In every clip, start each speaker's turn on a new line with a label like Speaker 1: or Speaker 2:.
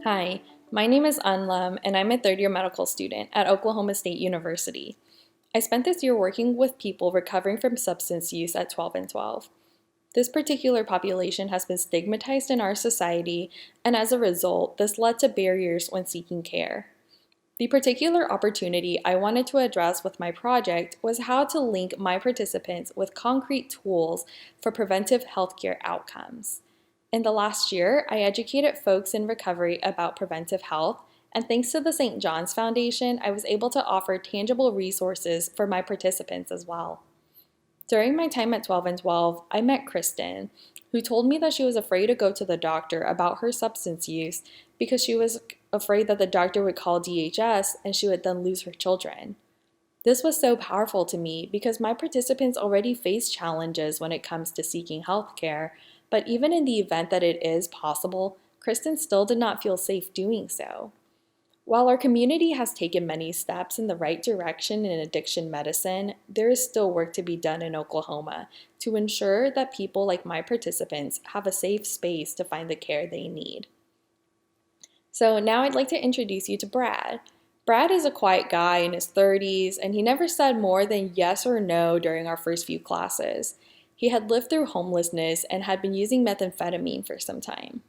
Speaker 1: Hi, my name is Lam, and I'm a third-year medical student at Oklahoma State University. I spent this year working with people recovering from substance use at 12 and 12. This particular population has been stigmatized in our society, and as a result, this led to barriers when seeking care. The particular opportunity I wanted to address with my project was how to link my participants with concrete tools for preventive healthcare outcomes. In the last year, I educated folks in recovery about preventive health, and thanks to the St. John's Foundation, I was able to offer tangible resources for my participants as well. During my time at 12 and 12, I met Kristen, who told me that she was afraid to go to the doctor about her substance use because she was afraid that the doctor would call DHS and she would then lose her children. This was so powerful to me because my participants already face challenges when it comes to seeking health care, but even in the event that it is possible, Kristen still did not feel safe doing so. While our community has taken many steps in the right direction in addiction medicine, there is still work to be done in Oklahoma to ensure that people like my participants have a safe space to find the care they need. So now I'd like to introduce you to Brad. Brad is a quiet guy in his 30s, and he never said more than yes or no during our first few classes. He had lived through homelessness and had been using methamphetamine for some time.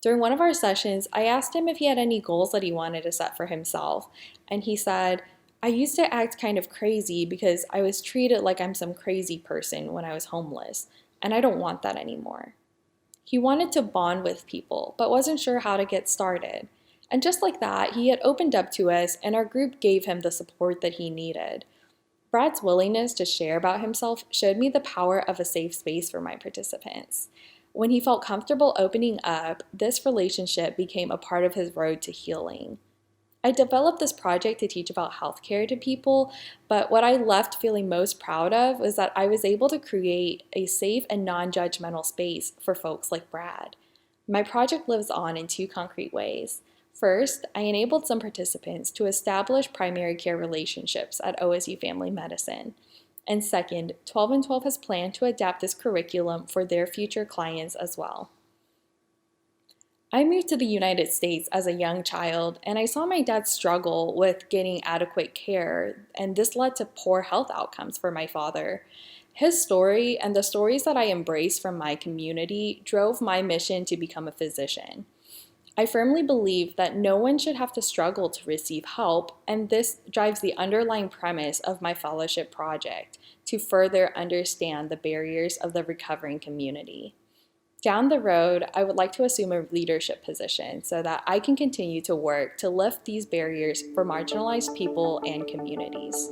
Speaker 1: During one of our sessions, I asked him if he had any goals that he wanted to set for himself, and he said, "I used to act kind of crazy because I was treated like I'm some crazy person when I was homeless, and I don't want that anymore." He wanted to bond with people, but wasn't sure how to get started. And just like that, he had opened up to us, and our group gave him the support that he needed. Brad's willingness to share about himself showed me the power of a safe space for my participants. When he felt comfortable opening up, this relationship became a part of his road to healing. I developed this project to teach about healthcare to people, but what I left feeling most proud of was that I was able to create a safe and non-judgmental space for folks like Brad. My project lives on in two concrete ways. First, I enabled some participants to establish primary care relationships at OSU Family Medicine. And second, 12 and 12 has planned to adapt this curriculum for their future clients as well. I moved to the United States as a young child, and I saw my dad struggle with getting adequate care, and this led to poor health outcomes for my father. His story and the stories that I embraced from my community drove my mission to become a physician. I firmly believe that no one should have to struggle to receive help, and this drives the underlying premise of my fellowship project to further understand the barriers of the recovering community. Down the road, I would like to assume a leadership position so that I can continue to work to lift these barriers for marginalized people and communities.